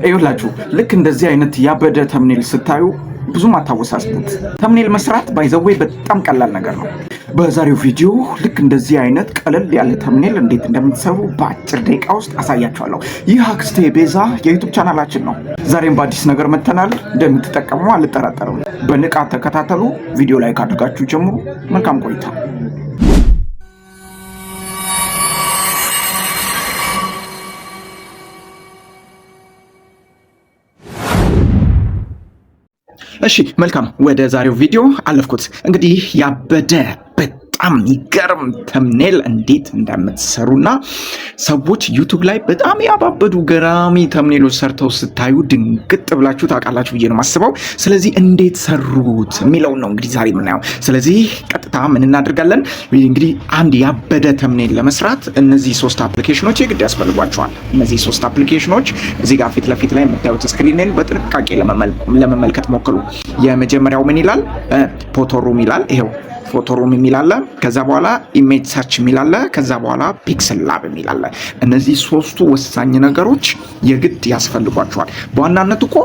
ይኸውላችሁ ልክ እንደዚህ አይነት ያበደ ተምኔል ስታዩ ብዙም አታወሳስቡት። ተምኔል መስራት ባይዘዌ በጣም ቀላል ነገር ነው። በዛሬው ቪዲዮ ልክ እንደዚህ አይነት ቀለል ያለ ተምኔል እንዴት እንደምትሰሩ በአጭር ደቂቃ ውስጥ አሳያችኋለሁ። ይህ አክስቴ ቤዛ የዩቱብ ቻናላችን ነው። ዛሬም በአዲስ ነገር መጥተናል። እንደምትጠቀሙ አልጠራጠርም። በንቃት ተከታተሉ። ቪዲዮ ላይ ካድርጋችሁ ጀምሩ። መልካም ቆይታ። እሺ መልካም፣ ወደ ዛሬው ቪዲዮ አለፍኩት። እንግዲህ ያበደ በጣም ይገርም ተምኔል እንዴት እንደምትሰሩና ሰዎች ዩቱብ ላይ በጣም ያባበዱ ገራሚ ተምኔሎች ሰርተው ስታዩ ድንግጥ ብላችሁ ታውቃላችሁ ብዬ ነው የማስበው። ስለዚህ እንዴት ሰሩት የሚለውን ነው እንግዲህ ዛሬ የምናየው። ስለዚህ ቀጥታ ምን እናደርጋለን? እንግዲህ አንድ ያበደ ተምኔል ለመስራት እነዚህ ሶስት አፕሊኬሽኖች የግድ ያስፈልጓቸዋል። እነዚህ ሶስት አፕሊኬሽኖች እዚህ ጋር ፊት ለፊት ላይ የምታዩት ስክሪንን በጥንቃቄ ለመመልከት ሞክሩ። የመጀመሪያው ምን ይላል? ፎቶሩም ይላል። ይሄው ፎቶሩም የሚል አለ። ከዛ በኋላ ኢሜጅ ሰርች የሚል አለ። ከዛ በኋላ ፒክስል ላብ የሚል አለ። እነዚህ ሶስቱ ወሳኝ ነገሮች የግድ ያስፈልጓቸዋል። በዋናነት እኮ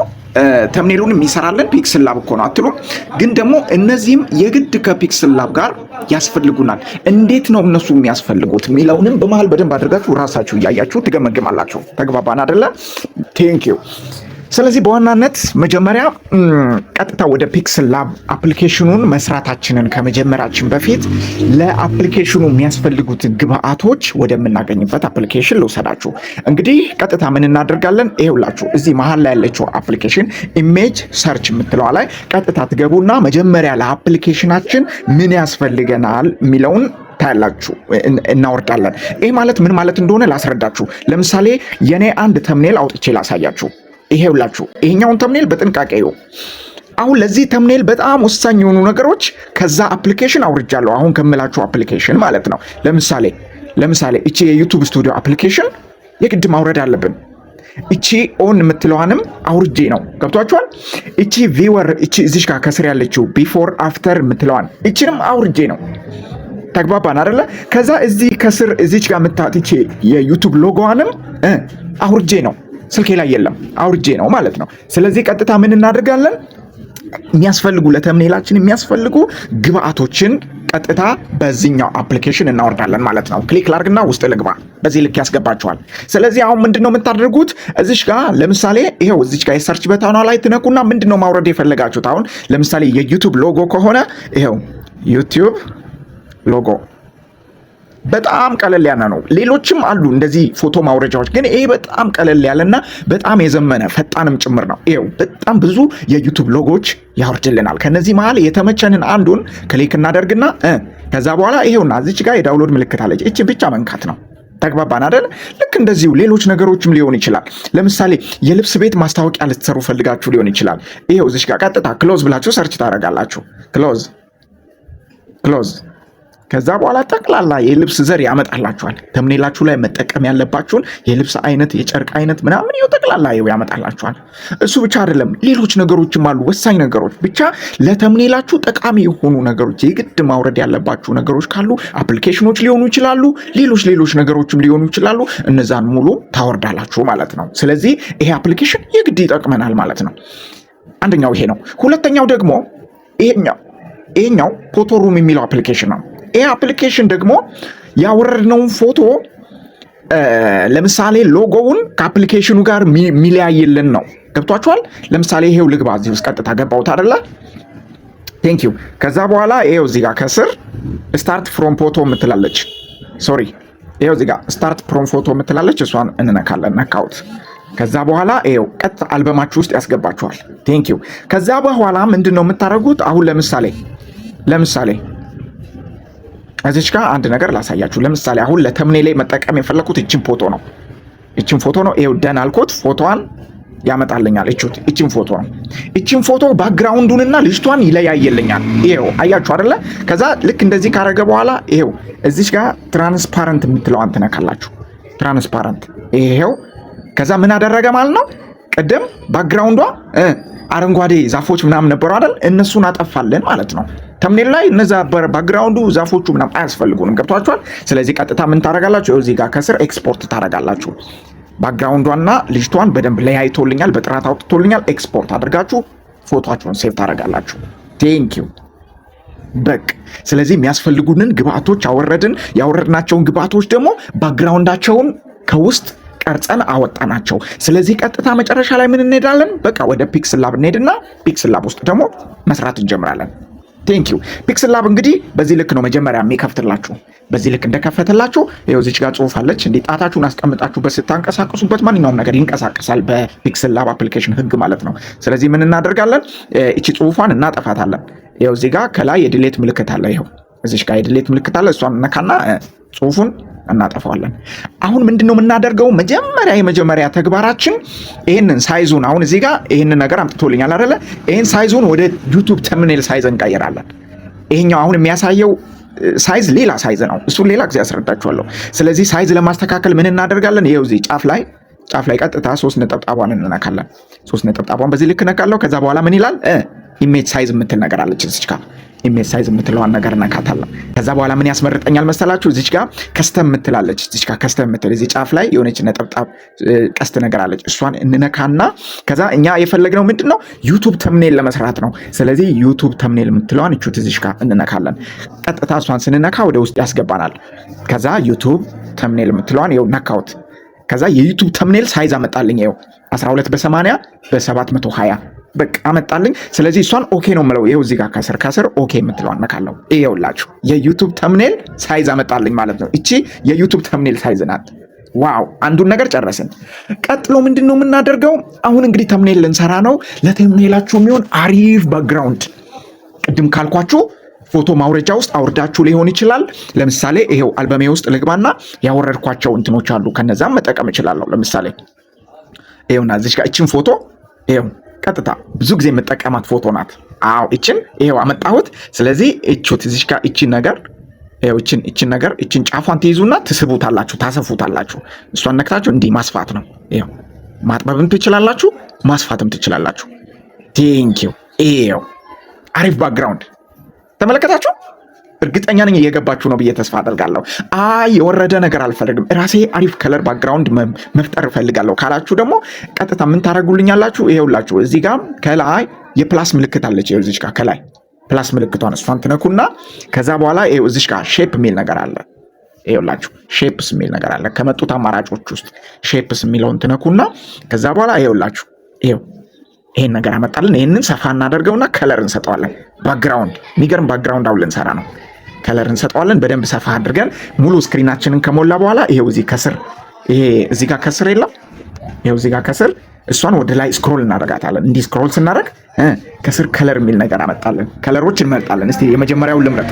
ተምኔሉን የሚሰራለን ፒክስል ላብ እኮ ነው አትሉም? ግን ደግሞ እነዚህም የግድ ከፒክስል ላብ ጋር ያስፈልጉናል። እንዴት ነው እነሱ የሚያስፈልጉት የሚለውንም በመሀል በደንብ አድርጋችሁ ራሳችሁ እያያችሁ ትገመግማላችሁ። ተግባባን አይደለ? ቴንክ ዩ። ስለዚህ በዋናነት መጀመሪያ ቀጥታ ወደ ፒክስል ላብ አፕሊኬሽኑን መስራታችንን ከመጀመራችን በፊት ለአፕሊኬሽኑ የሚያስፈልጉት ግብአቶች ወደምናገኝበት አፕሊኬሽን ልውሰዳችሁ። እንግዲህ ቀጥታ ምን እናደርጋለን? ይሄውላችሁ እዚህ መሀል ላይ ያለችው አፕሊኬሽን ኢሜጅ ሰርች የምትለዋ ላይ ቀጥታ ትገቡና መጀመሪያ ለአፕሊኬሽናችን ምን ያስፈልገናል የሚለውን ታያላችሁ። እናወርዳለን። ይህ ማለት ምን ማለት እንደሆነ ላስረዳችሁ። ለምሳሌ የኔ አንድ ተምኔል አውጥቼ ላሳያችሁ። ይሄውላችሁ ይሄኛውን ተምኔል በጥንቃቄ ይዩ። አሁን ለዚህ ተምኔል በጣም ወሳኝ የሆኑ ነገሮች ከዛ አፕሊኬሽን አውርጃለሁ። አሁን ከምላችሁ አፕሊኬሽን ማለት ነው። ለምሳሌ እቺ የዩቲዩብ ስቱዲዮ አፕሊኬሽን የግድ ማውረድ አለብን። እቺ ኦን የምትለዋንም አውርጄ ነው። ገብቷችኋል? እቺ ቪወር እቺ እዚሽ ጋር ከስር ያለችው ቢፎር አፍተር የምትለዋን እቺንም አውርጄ ነው። ተግባባን አይደለ? ከዛ እዚህ ከስር እዚች ጋር የምታዩት እቺ የዩቲዩብ ሎጎዋንም አውርጄ ነው። ስልኬ ላይ የለም፣ አውርጄ ነው ማለት ነው። ስለዚህ ቀጥታ ምን እናደርጋለን? የሚያስፈልጉ ለተምኔላችን የሚያስፈልጉ ግብአቶችን ቀጥታ በዚህኛው አፕሊኬሽን እናወርዳለን ማለት ነው። ክሊክ ላርግና ውስጥ ልግባ። በዚህ ልክ ያስገባችኋል። ስለዚህ አሁን ምንድነው የምታደርጉት? እዚሽ ጋር ለምሳሌ ይሄው እዚች ጋር የሰርች በታኗ ላይ ትነኩና ምንድነው ማውረድ የፈለጋችሁት? አሁን ለምሳሌ የዩቲዩብ ሎጎ ከሆነ ይሄው ዩቲዩብ ሎጎ በጣም ቀለል ያለ ነው። ሌሎችም አሉ እንደዚህ ፎቶ ማውረጃዎች፣ ግን ይሄ በጣም ቀለል ያለና በጣም የዘመነ ፈጣንም ጭምር ነው። ይሄው በጣም ብዙ የዩቲዩብ ሎጎዎች ያወርድልናል። ከነዚህ መሀል የተመቸንን አንዱን ክሊክ እናደርግና ከዛ በኋላ ይሄውና እዚች ጋር የዳውንሎድ ምልክት አለች። እቺ ብቻ መንካት ነው። ተግባባን አይደል? ልክ እንደዚሁ ሌሎች ነገሮችም ሊሆን ይችላል። ለምሳሌ የልብስ ቤት ማስታወቂያ ልትሰሩ ፈልጋችሁ ሊሆን ይችላል። ይሄው እዚች ጋር ቀጥታ ክሎዝ ብላችሁ ሰርች ታደርጋላችሁ። ክሎዝ ከዛ በኋላ ጠቅላላ የልብስ ዘር ያመጣላችኋል። ተምኔላችሁ ላይ መጠቀም ያለባችሁን የልብስ አይነት፣ የጨርቅ አይነት ምናምን ይኸው ጠቅላላ ያመጣላችኋል። እሱ ብቻ አይደለም፣ ሌሎች ነገሮችም አሉ፣ ወሳኝ ነገሮች። ብቻ ለተምኔላችሁ ጠቃሚ የሆኑ ነገሮች፣ የግድ ማውረድ ያለባችሁ ነገሮች ካሉ አፕሊኬሽኖች ሊሆኑ ይችላሉ፣ ሌሎች ነገሮችም ሊሆኑ ይችላሉ። እነዛን ሙሉ ታወርዳላችሁ ማለት ነው። ስለዚህ ይሄ አፕሊኬሽን የግድ ይጠቅመናል ማለት ነው። አንደኛው ይሄ ነው። ሁለተኛው ደግሞ ይሄኛው ፎቶሩም የሚለው አፕሊኬሽን ነው። ይህ አፕሊኬሽን ደግሞ ያወረድነውን ፎቶ ለምሳሌ ሎጎውን ከአፕሊኬሽኑ ጋር የሚለያይልን ነው። ገብቷችኋል? ለምሳሌ ይሄው ልግባ፣ እዚህ ውስጥ ቀጥታ ገባሁት አይደለ? ቴንክ ዩ። ከዛ በኋላ ይሄው እዚህ ጋር ከስር ስታርት ፍሮም ፎቶ የምትላለች፣ ይሄው እዚህ ጋር ስታርት ፍሮም ፎቶ የምትላለች፣ እሷን እንነካለን። ነካሁት። ከዛ በኋላ ይሄው ቀጥታ አልበማችሁ ውስጥ ያስገባችኋል። ቴንክ ዩ። ከዛ በኋላ ምንድነው የምታደርጉት? አሁን ለምሳሌ እዚች ጋር አንድ ነገር ላሳያችሁ። ለምሳሌ አሁን ለተምኔ ላይ መጠቀም የፈለኩት እቺን ፎቶ ነው። ይሄው ደን አልኮት ፎቶዋን ያመጣልኛል። እቺን ፎቶ ነው። እቺን ፎቶ ባክግራውንዱንና ልጅቷን ይለያየልኛል። ይሄው አያችሁ አይደለ? ከዛ ልክ እንደዚህ ካረገ በኋላ ይሄው እዚች ጋር ትራንስፓረንት የምትለዋን ትነካላችሁ። ትራንስፓረንት ይሄው። ከዛ ምን አደረገ ማለት ነው? ቅድም ባክግራውንዷ አረንጓዴ ዛፎች ምናምን ነበሩ አይደል? እነሱን አጠፋለን ማለት ነው። ተምኔል ላይ እነዛ ባክግራውንዱ ዛፎቹ ምናምን አያስፈልጉንም። ገብቷችኋል? ስለዚህ ቀጥታ ምን ታረጋላችሁ? እዚህ ጋር ከስር ኤክስፖርት ታረጋላችሁ። ባክግራውንዷና ልጅቷን በደንብ ለያይቶልኛል፣ በጥራት አውጥቶልኛል። ኤክስፖርት አድርጋችሁ ፎቶአችሁን ሴቭ ታደርጋላችሁ። ቴንኪው በቅ። ስለዚህ የሚያስፈልጉንን ግብአቶች አወረድን። ያወረድናቸውን ግብአቶች ደግሞ ባክግራውንዳቸውን ከውስጥ ቀርጸን አወጣናቸው። ስለዚህ ቀጥታ መጨረሻ ላይ ምን እንሄዳለን? በቃ ወደ ፒክስል ላብ እንሄድና ፒክስል ላብ ውስጥ ደግሞ መስራት እንጀምራለን። ቴንኪው። ፒክስል ላብ እንግዲህ በዚህ ልክ ነው መጀመሪያ የሚከፍትላችሁ። በዚህ ልክ እንደከፈተላችሁ ይኸው እዚች ጋር ጽሁፍ አለች። እንዲህ ጣታችሁን አስቀምጣችሁበት ስታንቀሳቀሱበት ማንኛውም ነገር ይንቀሳቀሳል በፒክስል ላብ አፕሊኬሽን ህግ ማለት ነው። ስለዚህ ምን እናደርጋለን? እቺ ጽሁፏን እናጠፋታለን። ይኸው እዚህ ጋር ከላይ የድሌት ምልክት አለ። ይኸው እዚች ጋር የድሌት ምልክት አለ። እሷን ነካና ጽሁፉን እናጠፋዋለን። አሁን ምንድነው የምናደርገው? የመጀመሪያ ተግባራችን ይህንን ሳይዙን አሁን እዚህ ጋር ይህንን ነገር አምጥቶልኛል አይደለ? ይህን ሳይዙን ወደ ዩቱብ ተምኔል ሳይዝ እንቀይራለን። ይሄኛው አሁን የሚያሳየው ሳይዝ ሌላ ሳይዝ ነው። እሱን ሌላ ጊዜ ያስረዳችኋለሁ። ስለዚህ ሳይዝ ለማስተካከል ምን እናደርጋለን? ይኸው እዚህ ጫፍ ላይ ቀጥታ 3 ነጠብጣቧን እንነካለን። 3 ነጠብጣቧን በዚህ ልክ ነካለው። ከዛ በኋላ ምን ይላል? ኢሜጅ ሳይዝ የምትል ነገር አለች እዚች ጋር ኢሜጅ ሳይዝ የምትለዋን ነገር ነካታለን። ከዛ በኋላ ምን ያስመርጠኛል መሰላችሁ? እዚች ጋር ከስተም የምትላለች እዚች ጋር ከስተም የምትል እዚህ ጫፍ ላይ የሆነች ነጠብጣብ ቀስት ነገር አለች። እሷን እንነካና ከዛ እኛ የፈለግነው ምንድነው ዩቱብ ተምኔል ለመስራት ነው። ስለዚህ ዩቱብ ተምኔል የምትለዋን እቹት እዚች ጋር እንነካለን። ቀጥታ እሷን ስንነካ ወደ ውስጥ ያስገባናል። ከዛ ዩቱብ ተምኔል የምትለዋን ይኸው ነካውት። ከዛ የዩቱብ ተምኔል ሳይዝ አመጣልኝ። ይኸው 12 በ80 በ720 በቃ አመጣልኝ። ስለዚህ እሷን ኦኬ ነው የምለው። ይኸው እዚህ ጋር ከስር ኦኬ የምትለዋን ነካለው። ይኸውላችሁ የዩቱብ ተምኔል ሳይዝ አመጣልኝ ማለት ነው። እቺ የዩቱብ ተምኔል ሳይዝ ናት። ዋው! አንዱን ነገር ጨረስን። ቀጥሎ ምንድን ነው የምናደርገው? አሁን እንግዲህ ተምኔል ልንሰራ ነው። ለተምኔላችሁ የሚሆን አሪፍ ባክግራውንድ ቅድም ካልኳችሁ ፎቶ ማውረጃ ውስጥ አውርዳችሁ ሊሆን ይችላል። ለምሳሌ ይሄው አልበሜ ውስጥ ልግባና ያወረድኳቸው እንትኖች አሉ። ከነዛም መጠቀም እችላለሁ። ለምሳሌ ይሄውና እዚህ ጋር እቺን ፎቶ ይሄው ቀጥታ ብዙ ጊዜ የምጠቀማት ፎቶ ናት። አዎ እቺን ይሄው አመጣሁት። ስለዚህ እቺት እዚህ ጋር እቺን ነገር ይሄው እቺን ነገር እቺን ጫፏን ትይዙና ትስቡታላችሁ፣ ታሰፉታላችሁ። እሷን ነክታችሁ እንዲህ ማስፋት ነው። ይሄው ማጥበብም ትችላላችሁ፣ ማስፋትም ትችላላችሁ። ቴንኪው። ይሄው አሪፍ ባክግራውንድ ተመለከታችሁ። እርግጠኛ ነኝ እየገባችሁ ነው ብዬ ተስፋ አደርጋለሁ። የወረደ ነገር አልፈልግም፣ ራሴ አሪፍ ከለር ባክግራውንድ መፍጠር እፈልጋለሁ ካላችሁ ደግሞ ቀጥታ ምን ታደርጉልኛላችሁ? ይሄውላችሁ እዚህ ጋር ከላይ የፕላስ ምልክት አለች። ይሄው እዚህ ጋር ከላይ ፕላስ ምልክቷን እሷን ትነኩና ከዛ በኋላ ይሄው እዚህ ጋር ሼፕ የሚል ነገር አለ። ይሄውላችሁ ሼፕስ የሚል ነገር አለ። ከመጡት አማራጮች ውስጥ ሼፕስ የሚለውን ትነኩና ከዛ በኋላ ይሄውላችሁ ይሄን ነገር አመጣልን። ይሄንን ሰፋ እናደርገውና ከለር እንሰጠዋለን። ባክግራውንድ የሚገርም ባክግራውንድ አሁን ልንሰራ ነው። ከለር እንሰጠዋለን በደንብ ሰፋ አድርገን ሙሉ ስክሪናችንን ከሞላ በኋላ ይሄው እዚህ ከስር ይሄ እዚህ ጋር ከስር የለም። ይሄው እዚህ ጋር ከስር እሷን ወደ ላይ ስክሮል እናደርጋታለን። እንዲህ ስክሮል ስናደርግ ከስር ከለር የሚል ነገር አመጣለን። ከለሮች እንመርጣለን። እስቲ የመጀመሪያውን ልምረጥ።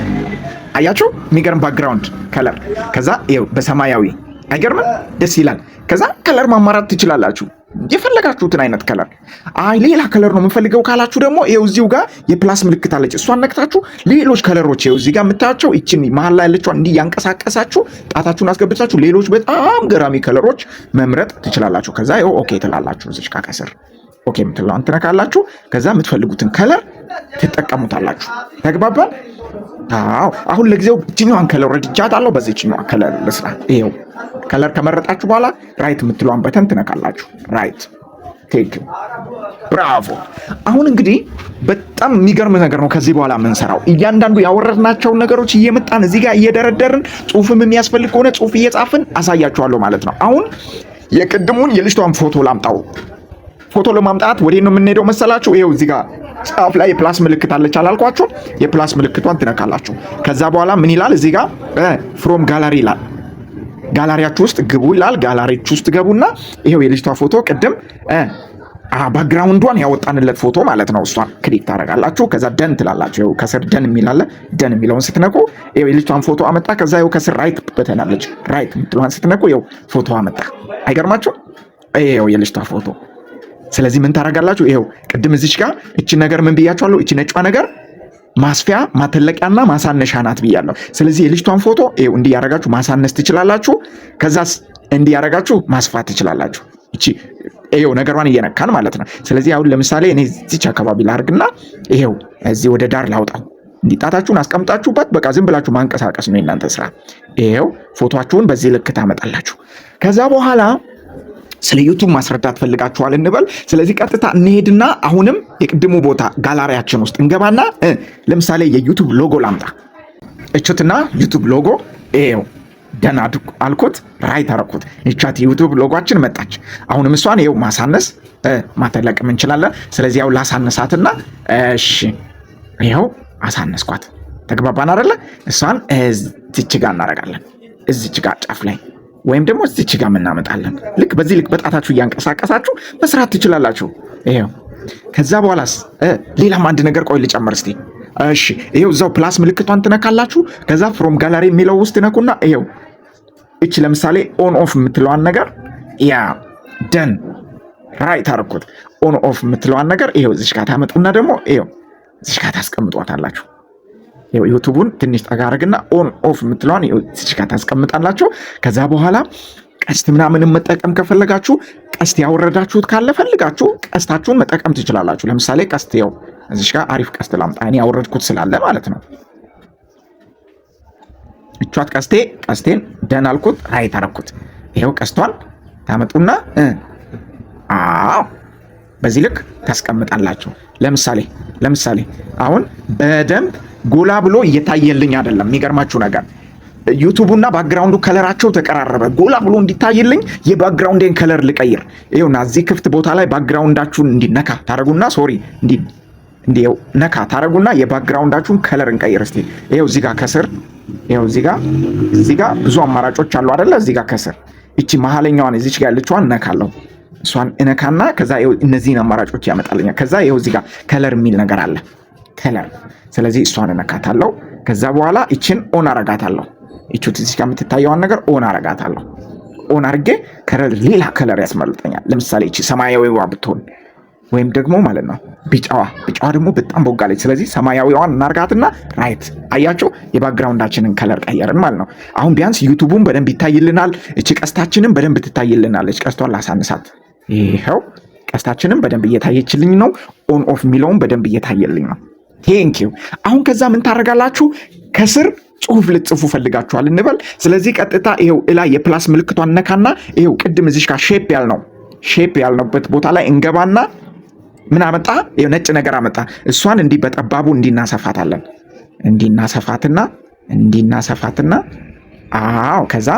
አያችሁ የሚገርም ባክግራውንድ ከለር። ከዛ ይሄው በሰማያዊ አይገርምም? ደስ ይላል። ከዛ ከለር ማማራት ትችላላችሁ የፈለጋችሁትን አይነት ከለር። ሌላ ከለር ነው የምፈልገው ካላችሁ ደግሞ ይኸው እዚሁ ጋር የፕላስ ምልክት አለች። እሷን ነክታችሁ ሌሎች ከለሮች ይኸው እዚህ ጋር የምታያቸው ይችን መሀል ላይ ያለችዋን እንዲህ ያንቀሳቀሳችሁ ጣታችሁን አስገብታችሁ ሌሎች በጣም ገራሚ ከለሮች መምረጥ ትችላላችሁ። ከዛ ይኸው ኦኬ ትላላችሁ። እዚች ጋር ከስር ኦኬ የምትለውን ትነካላችሁ። ከዛ የምትፈልጉትን ከለር ትጠቀሙታላችሁ። ተግባባን? አዎ። አሁን ለጊዜው እችኛዋን ከለር ረድቻታለሁ። በዚህኛዋ ከለር ልስራ። ይኸው ከለር ከመረጣችሁ በኋላ ራይት የምትለዋን በተን ትነካላችሁ። ራይት ቴክ ብራቮ። አሁን እንግዲህ በጣም የሚገርም ነገር ነው ከዚህ በኋላ የምንሰራው። እያንዳንዱ ያወረድናቸውን ነገሮች እየመጣን እዚህ ጋር እየደረደርን ጽሁፍም የሚያስፈልግ ከሆነ ጽሁፍ እየጻፍን አሳያችኋለሁ ማለት ነው። አሁን የቅድሙን የልጅቷን ፎቶ ላምጣው። ፎቶ ለማምጣት ወዴት ነው የምንሄደው መሰላችሁ? ይኸው እዚህ ጋር ጫፍ ላይ የፕላስ ምልክት አለች አላልኳችሁ? የፕላስ ምልክቷን ትነካላችሁ። ከዛ በኋላ ምን ይላል እዚህ ጋር ፍሮም ጋላሪ ይላል። ጋላሪያችሁ ውስጥ ግቡ ይላል። ጋላሪያችሁ ውስጥ ገቡና ይሄው የልጅቷ ፎቶ ቅድም ባክግራውንዷን ያወጣንለት ፎቶ ማለት ነው። እሷን ክሊክ ታደርጋላችሁ። ከዛ ደን ትላላችሁ። ይኸው ከስር ደን የሚላለ ደን የሚለውን ስትነኩ ይኸው የልጅቷን ፎቶ አመጣ። ከዛ ይኸው ከስር ራይት በተናለች ራይት የምትለዋን ስትነኩ ይኸው ፎቶ አመጣ። አይገርማችሁ? ይኸው የልጅቷ ፎቶ። ስለዚህ ምን ታደርጋላችሁ? ይኸው ቅድም እዚች ጋር እቺ ነገር ምን ብያችኋለሁ? እቺ ነጯ ነገር ማስፊያ ማተለቂያና ማሳነሻ ናት ብያለሁ። ስለዚህ የልጅቷን ፎቶ ይኸው እንዲያረጋችሁ ማሳነስ ትችላላችሁ። ከዛስ እንዲያረጋችሁ ማስፋት ትችላላችሁ። እቺ ይኸው ነገሯን እየነካን ማለት ነው። ስለዚህ አሁን ለምሳሌ እኔ እዚች አካባቢ ላርግና ይኸው እዚህ ወደ ዳር ላውጣው። እንዲጣታችሁን አስቀምጣችሁበት በቃ ዝም ብላችሁ ማንቀሳቀስ ነው የእናንተ ስራ። ይኸው ፎቶአችሁን በዚህ ልክ ታመጣላችሁ። ከዛ በኋላ ስለ ዩቱብ ማስረዳት ፈልጋችኋል እንበል። ስለዚህ ቀጥታ እንሄድና አሁንም የቅድሙ ቦታ ጋላሪያችን ውስጥ እንገባና ለምሳሌ የዩቱብ ሎጎ ላምጣ። እቹትና ዩቱብ ሎጎ ይኸው ደና አልኩት፣ ራይት አረኩት። ይቻት ዩቱብ ሎጎአችን መጣች። አሁንም እሷን ይኸው ማሳነስ ማተለቅም እንችላለን። ስለዚህ ያው ላሳነሳትና እሺ ይኸው አሳነስኳት። ተግባባን አይደለ? እሷን እዚች ጋር እናደርጋለን። እዚች ጋር ጫፍ ላይ ወይም ደግሞ እዚች ጋር እናመጣለን። ልክ በዚህ ልክ በጣታችሁ እያንቀሳቀሳችሁ መስራት ትችላላችሁ። ይኸው ከዛ በኋላስ ሌላም አንድ ነገር ቆይ ልጨምር እስቲ። እሺ ይኸው እዛው ፕላስ ምልክቷን ትነካላችሁ። ከዛ ፍሮም ጋላሪ የሚለው ውስጥ ትነኩና ይኸው እቺ ለምሳሌ ኦን ኦፍ የምትለዋን ነገር ያ ደን ራይት አርኩት። ኦን ኦፍ የምትለዋን ነገር ይኸው እዚች ጋር ታመጡና ደግሞ ይኸው እዚች ጋር ታስቀምጧታላችሁ። ይኸው ዩቱቡን ትንሽ ጠጋ አድርግና ኦን ኦፍ የምትለዋን ይኸው እዚች ጋር ታስቀምጣላችሁ። ከዛ በኋላ ቀስት ምናምንም መጠቀም ከፈለጋችሁ ቀስት ያወረዳችሁት ካለ ፈልጋችሁ ቀስታችሁን መጠቀም ትችላላችሁ። ለምሳሌ ቀስት ይኸው እዚች ጋር አሪፍ ቀስት ላምጣ፣ እኔ ያወረድኩት ስላለ ማለት ነው። እቿት ቀስቴን ደን አልኩት፣ ራይት አረኩት። ይኸው ቀስቷን ታመጡና አዎ በዚህ ልክ ታስቀምጣላችሁ። ለምሳሌ አሁን በደንብ ጎላ ብሎ እየታየልኝ አይደለም። የሚገርማችሁ ነገር ዩቱቡና ባክግራውንዱ ከለራቸው ተቀራረበ። ጎላ ብሎ እንዲታይልኝ የባክግራውንዴን ከለር ልቀይር። ይኸውና እዚህ ክፍት ቦታ ላይ ባክግራውንዳችሁን እንዲነካ ታረጉና እንዲው ነካ ታረጉና የባክግራውንዳችሁን ከለር እንቀይር እስቲ። ይኸው እዚህ ጋር ከስር ይኸው እዚህ ጋር ብዙ አማራጮች አሉ አይደለ? እዚህ ጋር ከስር እቺ መሀለኛዋን እዚች ጋር ያለችዋን ነካለሁ። እሷን እነካና ከዛ ይኸው እነዚህን አማራጮች ያመጣልኛል። ከዛ ይኸው እዚህ ጋር ከለር የሚል ነገር አለ፣ ከለር። ስለዚህ እሷን እነካታለሁ። ከዛ በኋላ እቺን ኦን አረጋታለሁ። እቺት እዚህ ጋር የምትታየዋን ነገር ኦን አረጋታለሁ። ኦን አርጌ ከለር ሌላ ከለር ያስመልጠኛል። ለምሳሌ እቺ ሰማያዊዋ ብትሆን ወይም ደግሞ ማለት ነው ቢጫዋ ደግሞ በጣም ቦጋለች። ስለዚህ ሰማያዊዋን እናርጋትና ራይት አያችሁ፣ የባክግራውንዳችንን ከለር ቀየርን ማለት ነው። አሁን ቢያንስ ዩቱቡን በደንብ ይታይልናል። እቺ ቀስታችንን በደንብ ትታይልናለች። ቀስቷን ላሳንሳት። ይሄው ቀስታችንን በደንብ እየታየችልኝ ነው። ኦን ኦፍ የሚለውን በደንብ እየታየልኝ ነው። ቴንኪው። አሁን ከዛ ምን ታደርጋላችሁ? ከስር ጽሁፍ ልትጽፉ ፈልጋችኋል እንበል። ስለዚህ ቀጥታ ይሄው ላይ የፕላስ ምልክቷን ነካና ይሄው ቅድም እዚህ ጋር ሼፕ ያልነውበት ቦታ ላይ እንገባና ምን አመጣ? ይሄው ነጭ ነገር አመጣ። እሷን እንዲህ በጠባቡ እንዲናሰፋታለን። እንዲናሰፋትና አዎ ከዛ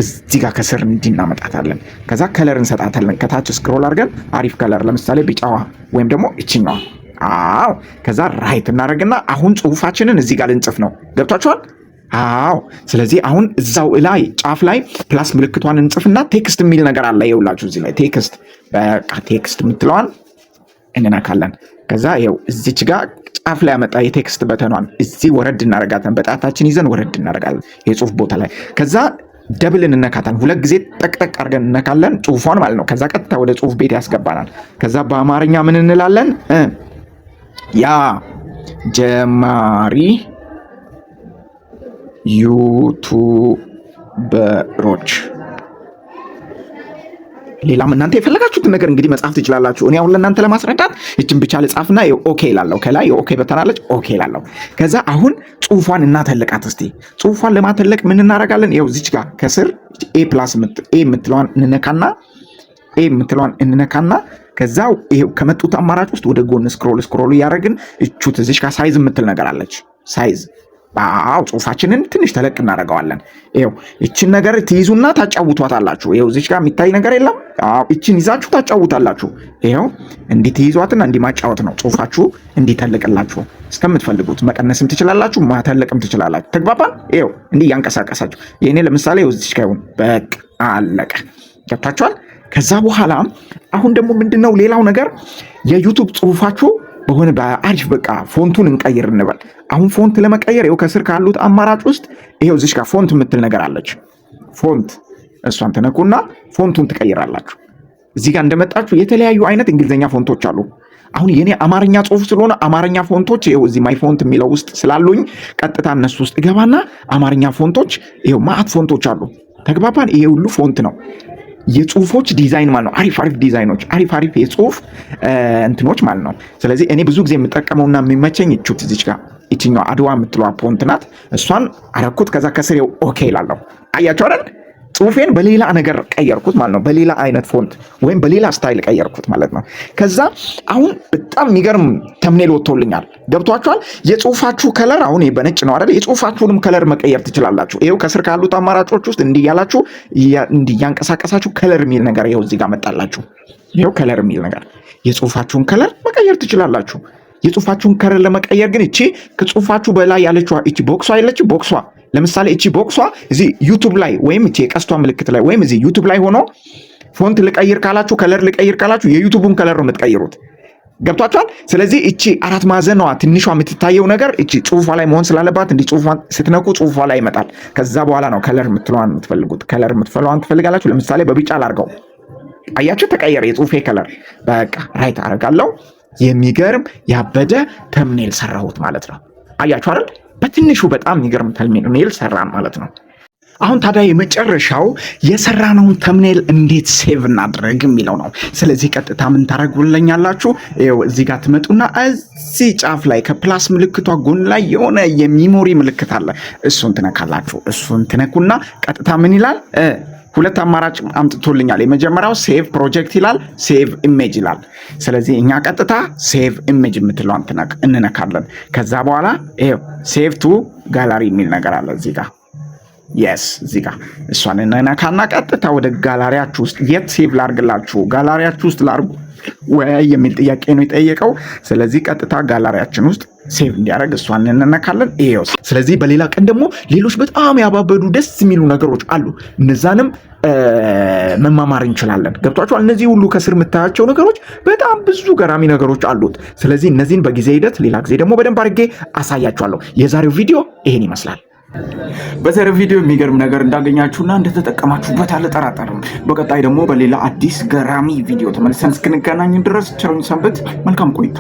እዚህ ጋር ከስር እንዲናመጣታለን። ከዛ ከለር እንሰጣታለን። ከታች ስክሮል አድርገን አሪፍ ከለር ለምሳሌ ቢጫዋ ወይም ደግሞ እቺኛዋ አዎ። ከዛ ራይት እናደርግና አሁን ጽሁፋችንን እዚህ ጋር ልንጽፍ ነው። ገብቷችኋል? አዎ። ስለዚህ አሁን እዛው ላይ ጫፍ ላይ ፕላስ ምልክቷን እንጽፍና ቴክስት የሚል ነገር አለ። ይኸውላችሁ እዚህ ላይ ቴክስት፣ በቃ ቴክስት የምትለዋን እንነካለን። ከዛ ይኸው እዚች ጋር ጫፍ ላይ ያመጣ የቴክስት በተኗን እዚህ ወረድ እናደርጋለን። በጣታችን ይዘን ወረድ እናደርጋለን የጽሁፍ ቦታ ላይ። ከዛ ደብል እንነካታለን። 2 ጊዜ ጠቅጠቅ አድርገን እንነካለን ጽሁፏን ማለት ነው። ከዛ ቀጥታ ወደ ጽሁፍ ቤት ያስገባናል። ከዛ በአማርኛ ምን እንላለን? ያ ጀማሪ ዩቱበሮች። ሌላም እናንተ የፈለጋችሁትን ነገር እንግዲህ መጻፍ ትችላላችሁ። እኔ አሁን ለእናንተ ለማስረዳት እችን ብቻ ልጻፍና ኦኬ እላለሁ። ከላይ የኦኬ በተናለች ኦኬ እላለሁ። ከዛ አሁን ጽሁፏን እናተልቃት እስቲ። ጽሁፏን ለማተለቅ ምን እናደርጋለን? ይኸው እዚች ጋር ከስር ኤ የምትለዋን እንነካና ከዛ ይሄው ከመጡት አማራጭ ውስጥ ወደ ጎን ስክሮል እያደረግን እቹት እዚች ጋር ሳይዝ የምትል ነገር አለች። ሳይዝ አዎ፣ ጽሁፋችንን ትንሽ ተለቅ እናደርገዋለን። ይኸው እችን ነገር ትይዙና ታጫውቷታላችሁ። ይኸው እዚች ጋር የሚታይ ነገር የለም። አዎ፣ እችን ይዛችሁ ታጫውታላችሁ። ይኸው እንዲህ ትይዟትና እንዲህ ማጫወት ነው። ጽሁፋችሁ እንዲተልቅላችሁ እስከምትፈልጉት መቀነስም ትችላላችሁ፣ ማተለቅም ትችላላችሁ። ተግባባን? ይኸው እንዲህ ያንቀሳቀሳችሁ። የኔ ለምሳሌ ይኸው እዚች ጋር ይሁን። በቃ አለቀ። ገብታችኋል? ከዛ በኋላ አሁን ደግሞ ምንድነው ሌላው ነገር የዩቱብ ጽሁፋችሁ በሆነ በአሪፍ በቃ ፎንቱን እንቀይር እንበል። አሁን ፎንት ለመቀየር ይኸው ከስር ካሉት አማራጭ ውስጥ ይኸው እዚች ጋር ፎንት የምትል ነገር አለች። ፎንት እሷን ትነኩና ፎንቱን ትቀይራላችሁ። እዚህ ጋር እንደመጣችሁ የተለያዩ አይነት እንግሊዝኛ ፎንቶች አሉ። አሁን የኔ አማርኛ ጽሁፍ ስለሆነ አማርኛ ፎንቶች ይኸው እዚህ ማይ ፎንት የሚለው ውስጥ ስላሉኝ ቀጥታ እነሱ ውስጥ እገባና አማርኛ ፎንቶች ይኸው ማአት ፎንቶች አሉ። ተግባባን? ይሄ ሁሉ ፎንት ነው የጽሁፎች ዲዛይን ማለት ነው። አሪፍ ዲዛይኖች፣ አሪፍ የጽሁፍ እንትኖች ማለት ነው። ስለዚህ እኔ ብዙ ጊዜ የምጠቀመውና የሚመቸኝ እቹት እዚች ጋር ይችኛው አድዋ የምትለዋ ፎንት ናት። እሷን አረኩት። ከዛ ከስር ኦኬ እላለሁ። አያችሁ አይደል? ጽሁፌን በሌላ ነገር ቀየርኩት ማለት ነው። በሌላ አይነት ፎንት ወይም በሌላ ስታይል ቀየርኩት ማለት ነው። ከዛ አሁን በጣም የሚገርም ተምኔል ወጥቶልኛል። ገብቷችኋል? የጽሁፋችሁ ከለር አሁን በነጭ ነው አይደል? የጽሁፋችሁንም ከለር መቀየር ትችላላችሁ። ይኸው ከስር ካሉት አማራጮች ውስጥ እንዲያላችሁ እንዲያንቀሳቀሳችሁ ከለር የሚል ነገር ይኸው እዚህ ጋር መጣላችሁ። ይኸው ከለር የሚል ነገር የጽሁፋችሁን ከለር መቀየር ትችላላችሁ። የጽሁፋችሁን ከለር ለመቀየር ግን እቺ ከጽሁፋችሁ በላይ ያለችዋ እቺ ቦክሷ አይለች? ቦክሷ ለምሳሌ እቺ ቦክሷ እዚህ ዩቲዩብ ላይ ወይም እቺ የቀስቷ ምልክት ላይ ወይም እዚህ ዩቲዩብ ላይ ሆኖ ፎንት ልቀይር ካላችሁ ከለር ልቀይር ካላችሁ የዩቲዩቡን ከለር ነው የምትቀይሩት። ገብቷችኋል? ስለዚህ እቺ አራት ማዕዘኗ ትንሿ የምትታየው ነገር እቺ ጽሁፏ ላይ መሆን ስላለባት እንዲህ ጽሁፏን ስትነኩ ጽሁፏ ላይ ይመጣል። ከዛ በኋላ ነው ከለር የምትለዋን የምትፈልጉት። ከለር የምትፈልዋን ትፈልጋላችሁ። ለምሳሌ በቢጫ ላድርገው። አያችሁ? ተቀየረ የጽሁፌ ከለር። በቃ ራይት አደርጋለሁ። የሚገርም ያበደ ተምኔል ሰራሁት ማለት ነው። አያችሁ አይደል? በትንሹ በጣም የሚገርም ተምኔል ሰራን ማለት ነው። አሁን ታዲያ የመጨረሻው የሰራነውን ተምኔል እንዴት ሴቭ እናድርግ የሚለው ነው። ስለዚህ ቀጥታ ምን ታደርጉልኛላችሁ? ይኸው እዚህ ጋር ትመጡና እዚህ ጫፍ ላይ ከፕላስ ምልክቷ ጎን ላይ የሆነ የሚሞሪ ምልክት አለ። እሱን ትነካላችሁ። እሱን ትነኩና ቀጥታ ምን ይላል? ሁለት አማራጭ አምጥቶልኛል። የመጀመሪያው ሴቭ ፕሮጀክት ይላል፣ ሴቭ ኢሜጅ ይላል። ስለዚህ እኛ ቀጥታ ሴቭ ኢሜጅ የምትለዋን እንነካለን። ከዛ በኋላ ይኸው ሴቭ ቱ ጋላሪ የሚል ነገር አለ እዚህ ጋር። የስ እዚህ ጋር እሷን እንነካና ቀጥታ ወደ ጋላሪያችሁ ውስጥ የት ሴቭ ላርግላችሁ፣ ጋላሪያችሁ ውስጥ ላርጉ ወይ የሚል ጥያቄ ነው የጠየቀው። ስለዚህ ቀጥታ ጋላሪያችን ውስጥ ሴቭ እንዲያደርግ እሷን እንነካለን። ይሄው። ስለዚህ በሌላ ቀን ደግሞ ሌሎች በጣም ያባበዱ ደስ የሚሉ ነገሮች አሉ። እነዛንም መማማር እንችላለን። ገብቷችኋል? እነዚህ ሁሉ ከስር የምታያቸው ነገሮች በጣም ብዙ ገራሚ ነገሮች አሉት። ስለዚህ እነዚህን በጊዜ ሂደት ሌላ ጊዜ ደግሞ በደንብ አድርጌ አሳያችኋለሁ። የዛሬው ቪዲዮ ይሄን ይመስላል። በዛሬው ቪዲዮ የሚገርም ነገር እንዳገኛችሁና እንደተጠቀማችሁበት አልጠራጠርም። በቀጣይ ደግሞ በሌላ አዲስ ገራሚ ቪዲዮ ተመልሰን እስክንገናኝ ድረስ ቸር ሰንብቱ። መልካም ቆይታ